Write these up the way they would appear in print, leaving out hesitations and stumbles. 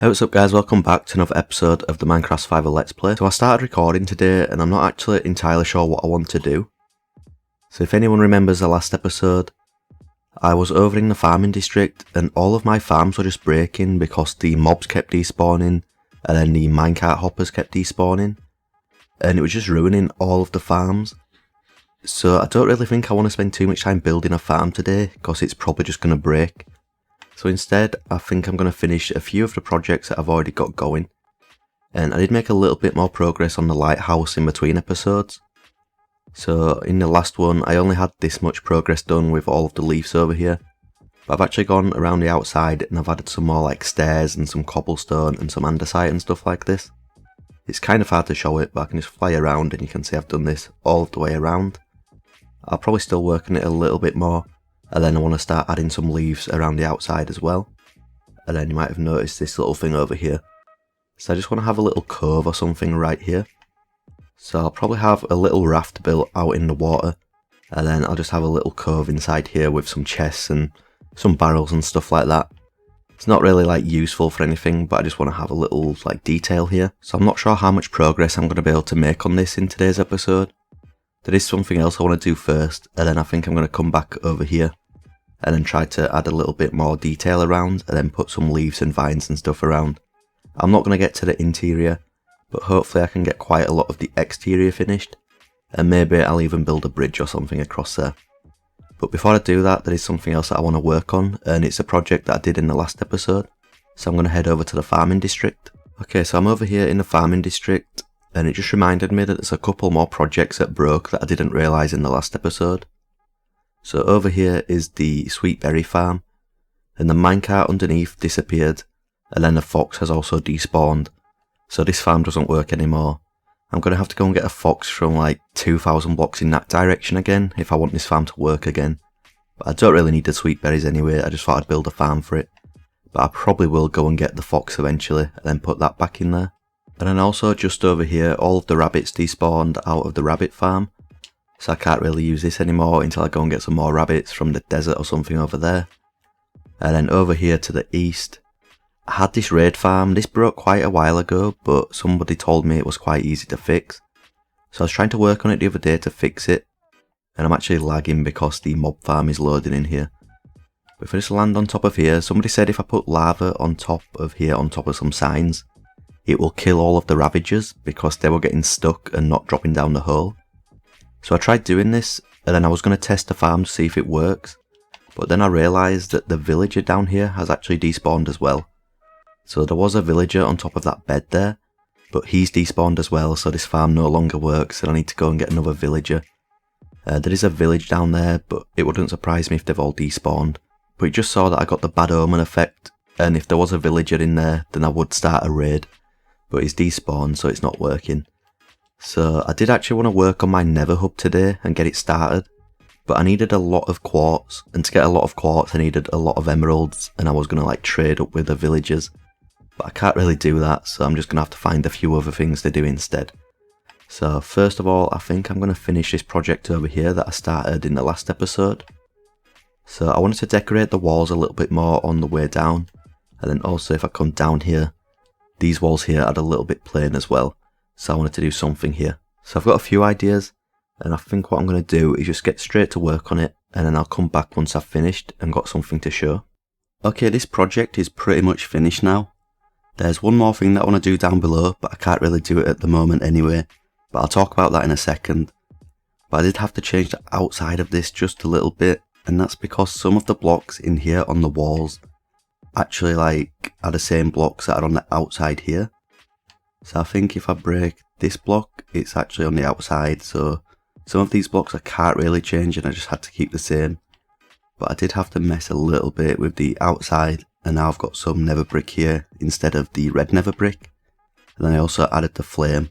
Hey, what's up guys, welcome back to another episode of the Minecraft Survival Let's Play. So I started recording today and I'm not actually entirely sure what I want to do. So if anyone remembers the last episode, I was over in the farming district and all of my farms were just breaking because the mobs kept despawning and then the minecart hoppers kept despawning. And it was just ruining all of the farms. So I don't really think I want to spend too much time building a farm today because it's probably just going to break. So instead, I think I'm going to finish a few of the projects that I've already got going. And I did make a little bit more progress on the Lighthouse in between episodes. So in the last one, I only had this much progress done with all of the leaves over here. But I've actually gone around the outside and I've added some more like stairs and some cobblestone and some andesite and stuff like this. It's kind of hard to show it, but I can just fly around and you can see I've done this all of the way around. I'll probably still work on it a little bit more. And then I want to start adding some leaves around the outside as well. And then you might have noticed this little thing over here. So I just want to have a little cove or something right here. So I'll probably have a little raft built out in the water. And then I'll just have a little cove inside here with some chests and some barrels and stuff like that. It's not really like useful for anything, but I just want to have a little like detail here. So I'm not sure how much progress I'm going to be able to make on this in today's episode. There is something else I want to do first, and then I think I'm going to come back over here and then try to add a little bit more detail around and then put some leaves and vines and stuff around. I'm not going to get to the interior, but hopefully I can get quite a lot of the exterior finished, and maybe I'll even build a bridge or something across there. But before I do that, there is something else that I want to work on, and it's a project that I did in the last episode, so I'm going to head over to the farming district. Okay, so I'm over here in the farming district, and it just reminded me that there's a couple more projects that broke that I didn't realise in the last episode. So over here is the sweet berry farm, and the minecart underneath disappeared, and then the fox has also despawned, so this farm doesn't work anymore. I'm going to have to go and get a fox from like 2,000 blocks in that direction again if I want this farm to work again. But I don't really need the sweet berries anyway, I just thought I'd build a farm for it. But I probably will go and get the fox eventually and then put that back in there. And then also just over here, all of the rabbits despawned out of the rabbit farm. So I can't really use this anymore until I go and get some more rabbits from the desert or something over there. And then over here to the east, I had this raid farm. This broke quite a while ago, but somebody told me it was quite easy to fix. So I was trying to work on it the other day to fix it. And I'm actually lagging because the mob farm is loading in here. But if I just land on top of here, somebody said if I put lava on top of here on top of some signs, it will kill all of the ravagers because they were getting stuck and not dropping down the hole. So I tried doing this, and then I was going to test the farm to see if it works, but then I realised that the villager down here has actually despawned as well. So there was a villager on top of that bed there, but he's despawned as well, so this farm no longer works and I need to go and get another villager. There is a village down there, but it wouldn't surprise me if they've all despawned. But it just saw that I got the bad omen effect, and if there was a villager in there, then I would start a raid. But it's despawned, so it's not working. So I did actually want to work on my nether hub today and get it started, but I needed a lot of quartz, and to get a lot of quartz I needed a lot of emeralds, and I was going to like trade up with the villagers, but I can't really do that, so I'm just going to have to find a few other things to do instead. So first of all, I think I'm going to finish this project over here that I started in the last episode. So I wanted to decorate the walls a little bit more on the way down, and then also if I come down here, these walls here are a little bit plain as well. So I wanted to do something here. So I've got a few ideas, and I think what I'm going to do is just get straight to work on it, and then I'll come back once I've finished and got something to show. Okay, this project is pretty much finished now. There's one more thing that I want to do down below, but I can't really do it at the moment anyway, but I'll talk about that in a second. But I did have to change the outside of this just a little bit, and that's because some of the blocks in here on the walls actually like are the same blocks that are on the outside here. So I think if I break this block, it's actually on the outside, so some of these blocks I can't really change and I just had to keep the same. But I did have to mess a little bit with the outside, and now I've got some nether brick here instead of the red nether brick. And then I also added the flame.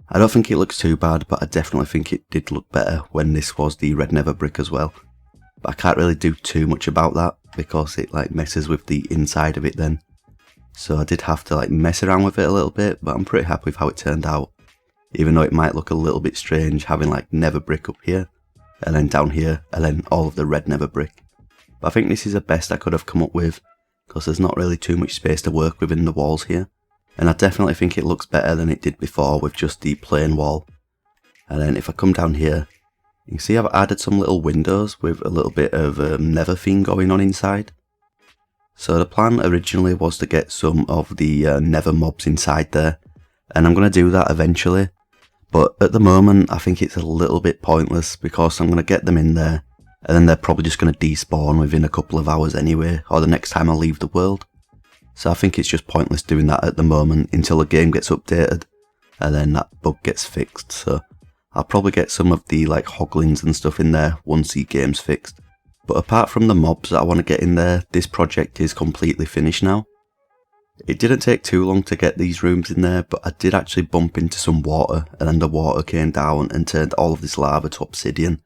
I don't think it looks too bad, but I definitely think it did look better when this was the red nether brick as well. But I can't really do too much about that because it like messes with the inside of it then. So I did have to like mess around with it a little bit, but I'm pretty happy with how it turned out. Even though it might look a little bit strange having like nether brick up here, and then down here, and then all of the red nether brick. But I think this is the best I could have come up with, because there's not really too much space to work with in the walls here. And I definitely think it looks better than it did before with just the plain wall. And then if I come down here, you can see I've added some little windows with a little bit of nether theme going on inside. So the plan originally was to get some of the nether mobs inside there, and I'm going to do that eventually. But at the moment I think it's a little bit pointless because I'm going to get them in there and then they're probably just going to despawn within a couple of hours anyway, or the next time I leave the world. So I think it's just pointless doing that at the moment until the game gets updated and then that bug gets fixed. So I'll probably get some of the like hoglins and stuff in there once the game's fixed. But apart from the mobs that I want to get in there, this project is completely finished now. It didn't take too long to get these rooms in there, but I did actually bump into some water, and then the water came down and turned all of this lava to obsidian.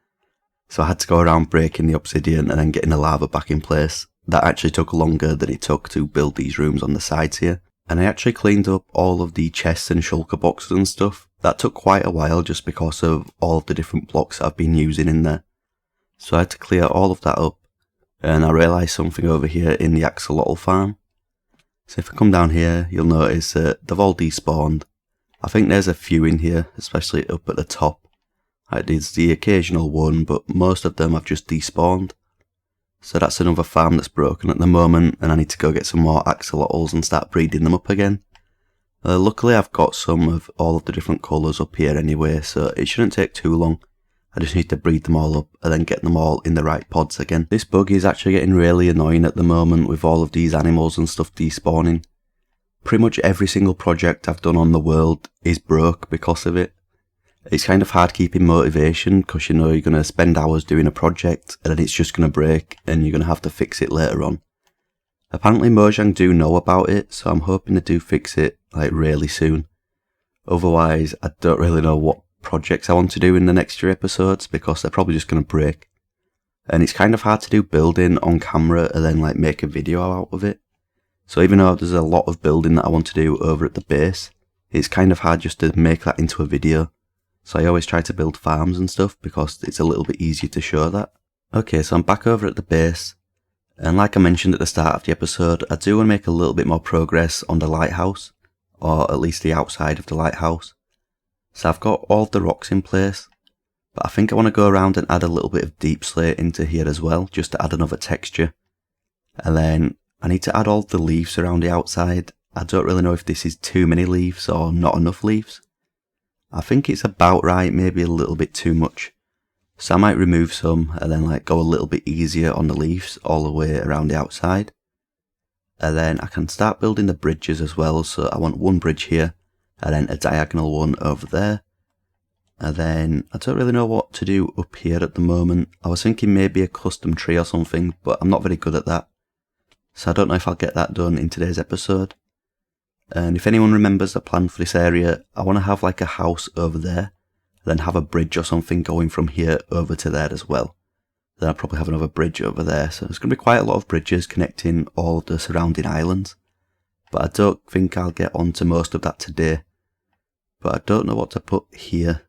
So I had to go around breaking the obsidian and then getting the lava back in place. That actually took longer than it took to build these rooms on the sides here. And I actually cleaned up all of the chests and shulker boxes and stuff. That took quite a while just because of all of the different blocks I've been using in there. So I had to clear all of that up, and I realised something over here in the axolotl farm. So if I come down here, you'll notice that they've all despawned. I think there's a few in here, especially up at the top. There's the occasional one, but most of them have just despawned. So that's another farm that's broken at the moment, and I need to go get some more axolotls and start breeding them up again. Luckily I've got some of all of the different colours up here anyway, so it shouldn't take too long. I just need to breed them all up and then get them all in the right pods again. This bug is actually getting really annoying at the moment with all of these animals and stuff despawning. Pretty much every single project I've done on the world is broke because of it. It's kind of hard keeping motivation because you know you're going to spend hours doing a project and then it's just going to break and you're going to have to fix it later on. Apparently Mojang do know about it, so I'm hoping they do fix it like really soon. Otherwise I don't really know what projects I want to do in the next few episodes because they're probably just going to break. And it's kind of hard to do building on camera and then like make a video out of it. So even though there's a lot of building that I want to do over at the base, it's kind of hard just to make that into a video. So I always try to build farms and stuff because it's a little bit easier to show that. Okay, so I'm back over at the base. And like I mentioned at the start of the episode, I do want to make a little bit more progress on the lighthouse. Or at least the outside of the lighthouse. So I've got all the rocks in place. But I think I want to go around and add a little bit of deep slate into here as well, just to add another texture. And then I need to add all the leaves around the outside. I don't really know if this is too many leaves or not enough leaves. I think it's about right, maybe a little bit too much. So I might remove some and then like go a little bit easier on the leaves all the way around the outside. And then I can start building the bridges as well, so I want one bridge here and then a diagonal one over there. And then I don't really know what to do up here at the moment. I was thinking maybe a custom tree or something, but I'm not very good at that. So I don't know if I'll get that done in today's episode. And if anyone remembers the plan for this area, I want to have like a house over there, then have a bridge or something going from here over to there as well. Then I'll probably have another bridge over there, so there's going to be quite a lot of bridges connecting all of the surrounding islands. But I don't think I'll get onto most of that today. But I don't know what to put here.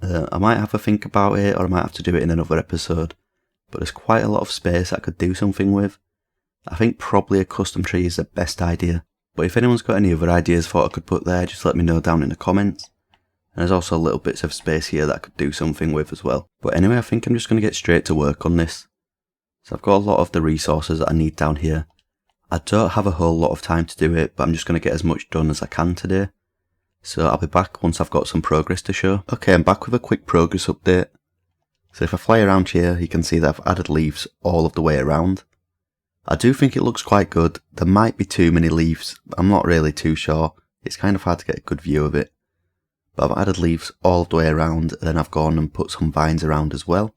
I might have a think about it, or I might have to do it in another episode. But there's quite a lot of space I could do something with. I think probably a custom tree is the best idea. But if anyone's got any other ideas for what I could put there, just let me know down in the comments. And there's also little bits of space here that I could do something with as well. But anyway, I think I'm just going to get straight to work on this. So I've got a lot of the resources that I need down here. I don't have a whole lot of time to do it, but I'm just going to get as much done as I can today. So I'll be back once I've got some progress to show. Okay, I'm back with a quick progress update. So if I fly around here, you can see that I've added leaves all of the way around. I do think it looks quite good. There might be too many leaves, but I'm not really too sure. It's kind of hard to get a good view of it. But I've added leaves all the way around, and then I've gone and put some vines around as well.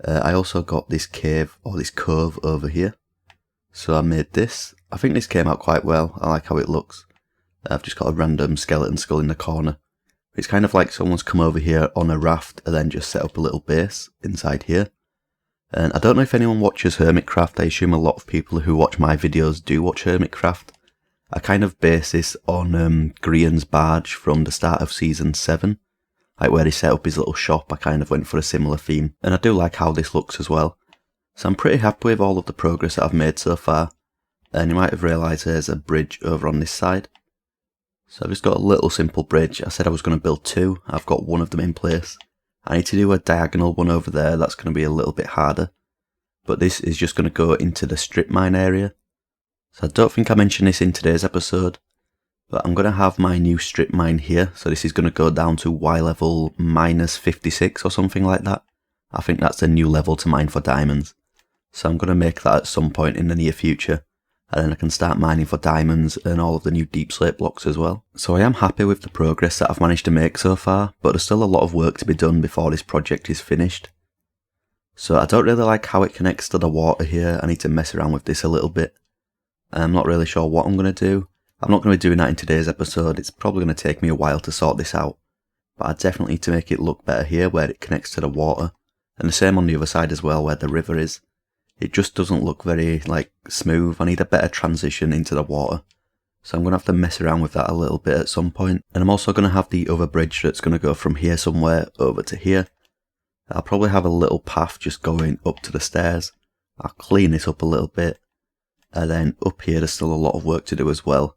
I also got this cave, or this cove over here. So I made this. I think this came out quite well. I like how it looks. I've just got a random skeleton skull in the corner. It's kind of like someone's come over here on a raft and then just set up a little base inside here. And I don't know if anyone watches Hermitcraft. I assume a lot of people who watch my videos do watch Hermitcraft. I kind of base this on Grian's barge from the start of season 7. Like where he set up his little shop, I kind of went for a similar theme. And I do like how this looks as well. So I'm pretty happy with all of the progress that I've made so far. and you might have realised there's a bridge over on this side. So I've just got a little simple bridge. I said I was going to build 2, I've got one of them in place. I need to do a diagonal one over there, that's going to be a little bit harder. But this is just going to go into the strip mine area. So I don't think I mentioned this in today's episode, but I'm going to have my new strip mine here. So this is going to go down to Y level minus 56 or something like that. I think that's a new level to mine for diamonds. So I'm going to make that at some point in the near future. And then I can start mining for diamonds and all of the new deep slate blocks as well. So I am happy with the progress that I've managed to make so far, but there's still a lot of work to be done before this project is finished. So I don't really like how it connects to the water here. I need to mess around with this a little bit. I'm not really sure what I'm going to do. I'm not going to be doing that in today's episode. It's probably going to take me a while to sort this out. But I definitely need to make it look better here where it connects to the water. And the same on the other side as well where the river is. It just doesn't look very smooth. I need a better transition into the water. So I'm going to have to mess around with that a little bit at some point. And I'm also going to have the other bridge that's going to go from here somewhere over to here. I'll probably have a little path just going up to the stairs. I'll clean this up a little bit. And then up here there's still a lot of work to do as well.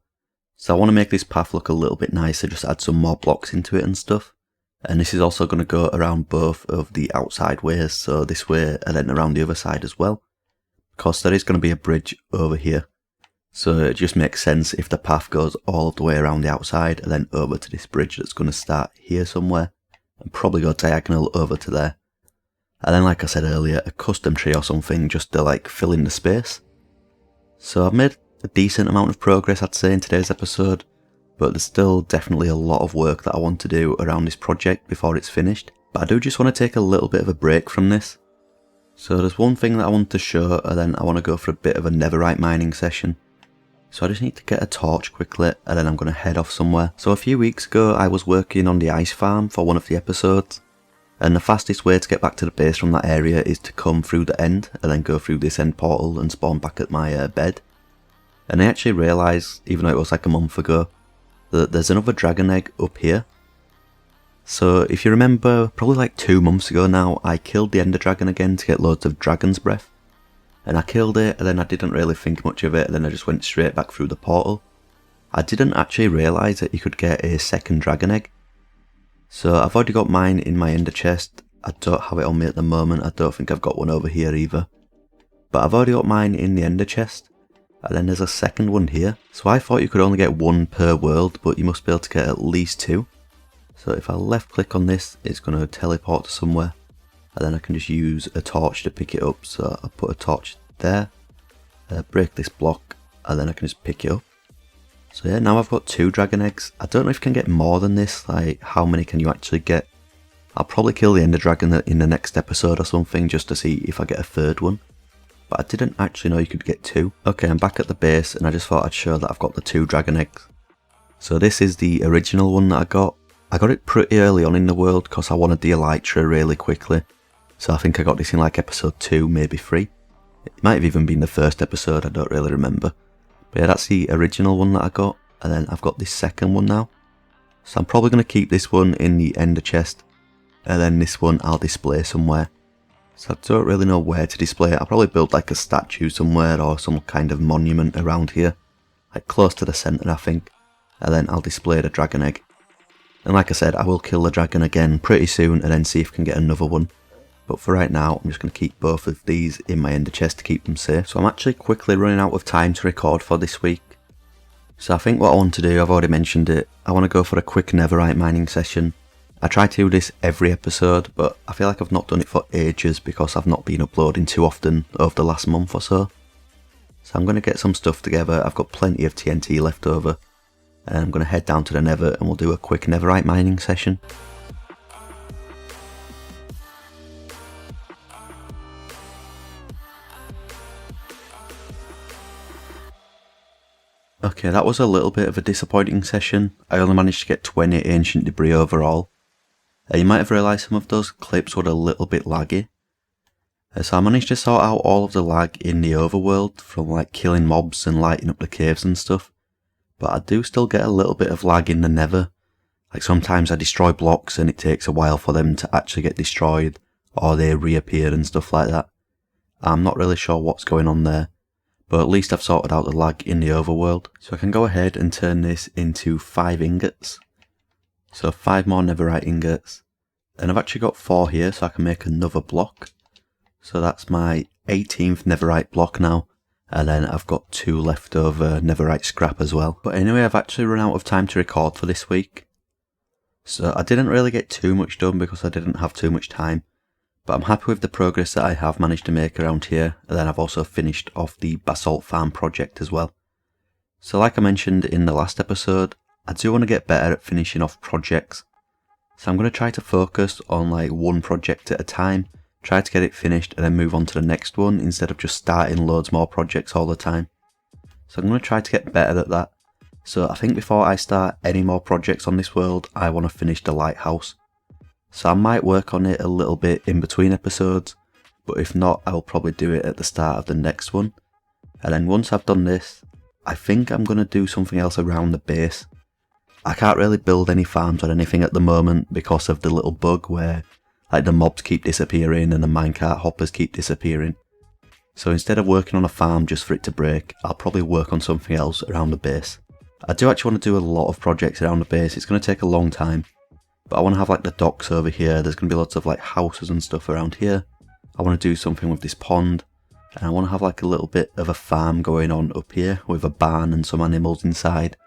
So I want to make this path look a little bit nicer, just add some more blocks into it and stuff. And this is also going to go around both of the outside ways, so this way and then around the other side as well. Because there is going to be a bridge over here. So it just makes sense if the path goes all of the way around the outside and then over to this bridge that's going to start here somewhere. And probably go diagonal over to there. And then like I said earlier, a custom tree or something just to fill in the space. So I've made a decent amount of progress I'd say in today's episode. But there's still definitely a lot of work that I want to do around this project before it's finished. But I do just want to take a little bit of a break from this. So there's one thing that I want to show, and then I want to go for a bit of a netherite mining session. So I just need to get a torch quickly, and then I'm going to head off somewhere. So a few weeks ago I was working on the ice farm for one of the episodes. And the fastest way to get back to the base from that area is to come through the end, and then go through this end portal and spawn back at my bed. And I actually realised, even though it was a month ago, that there's another dragon egg up here. So if you remember, probably 2 months ago now, I killed the ender dragon again to get loads of dragon's breath. And I killed it, and then I didn't really think much of it, and then I just went straight back through the portal. I didn't actually realise that you could get a second dragon egg. So I've already got mine in my ender chest. I don't have it on me at the moment, I don't think I've got one over here either. But I've already got mine in the ender chest. And then there's a second one here. So I thought you could only get one per world, but you must be able to get at least 2. So if I left click on this, it's going to teleport to somewhere. And then I can just use a torch to pick it up. So I'll put a torch there, break this block, and then I can just pick it up. So yeah, now I've got 2 dragon eggs. I don't know if you can get more than this, how many can you actually get? I'll probably kill the ender dragon in the next episode or something, just to see if I get a third one. But I didn't actually know you could get 2. Okay, I'm back at the base, and I just thought I'd show that I've got the 2 dragon eggs. So this is the original one that I got. I got it pretty early on in the world because I wanted the elytra really quickly. So I think I got this in episode 2, maybe 3. It might have even been the first episode, I don't really remember. But yeah, that's the original one that I got. And then I've got this second one now. So I'm probably going to keep this one in the ender chest. And then this one I'll display somewhere. So I don't really know where to display it. I'll probably build a statue somewhere or some kind of monument around here. Close to the centre I think. And then I'll display the dragon egg. And like I said, I will kill the dragon again pretty soon and then see if I can get another one. But for right now, I'm just going to keep both of these in my ender chest to keep them safe. So I'm actually quickly running out of time to record for this week. So I think what I want to do, I've already mentioned it, I want to go for a quick netherite mining session. I try to do this every episode, but I feel like I've not done it for ages because I've not been uploading too often over the last month or so. So I'm going to get some stuff together. I've got plenty of TNT left over. And I'm going to head down to the nether and we'll do a quick netherite mining session. Okay, that was a little bit of a disappointing session. I only managed to get 20 ancient debris overall. You might have realised some of those clips were a little bit laggy. So I managed to sort out all of the lag in the overworld from killing mobs and lighting up the caves and stuff. But I do still get a little bit of lag in the nether. Sometimes I destroy blocks and it takes a while for them to actually get destroyed, or they reappear and stuff like that. I'm not really sure what's going on there. but at least I've sorted out the lag in the overworld. So I can go ahead and turn this into 5 ingots. So 5 more netherite ingots. And I've actually got 4 here, so I can make another block. So that's my 18th netherite block now. And then I've got 2 leftover netherite scrap as well. But anyway, I've actually run out of time to record for this week. So I didn't really get too much done because I didn't have too much time. But I'm happy with the progress that I have managed to make around here, and then I've also finished off the basalt farm project as well. So like I mentioned in the last episode, I do want to get better at finishing off projects. So I'm going to try to focus on like one project at a time, try to get it finished and then move on to the next one instead of just starting loads more projects all the time. So I'm going to try to get better at that. So I think before I start any more projects on this world, I want to finish the lighthouse. So I might work on it a little bit in between episodes, but if not, I will probably do it at the start of the next one. And then once I've done this, I think I'm going to do something else around the base. I can't really build any farms or anything at the moment because of the little bug where like the mobs keep disappearing and the minecart hoppers keep disappearing. So instead of working on a farm just for it to break, I'll probably work on something else around the base. I do actually want to do a lot of projects around the base. It's going to take a long time. But I want to have like the docks over here, there's going to be lots of like houses and stuff around here. I want to do something with this pond. And I want to have like a little bit of a farm going on up here with a barn and some animals inside.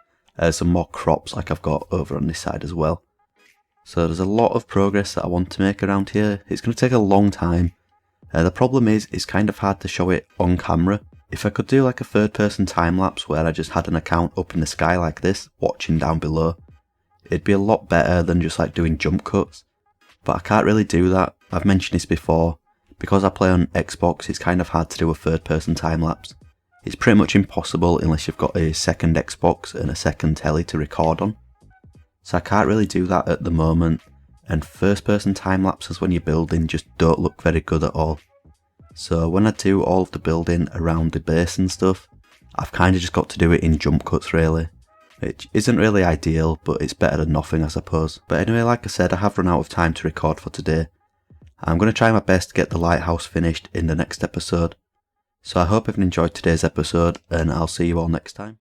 Some more crops like I've got over on this side as well. So there's a lot of progress that I want to make around here. It's going to take a long time. The problem is, it's kind of hard to show it on camera. If I could do like a third person time lapse where I just had an account up in the sky like this, watching down below. It'd be a lot better than just like doing jump cuts, but I can't really do that. I've mentioned this before, because I play on Xbox it's kind of hard to do a third person time lapse. It's pretty much impossible unless you've got a second Xbox and a second telly to record on. So I can't really do that at the moment, and first person time lapses when you're building just don't look very good at all. So when I do all of the building around the base and stuff, I've kind of just got to do it in jump cuts really. Which isn't really ideal, but it's better than nothing I suppose. But anyway, like I said, I have run out of time to record for today. I'm going to try my best to get the lighthouse finished in the next episode. So I hope you've enjoyed today's episode, and I'll see you all next time.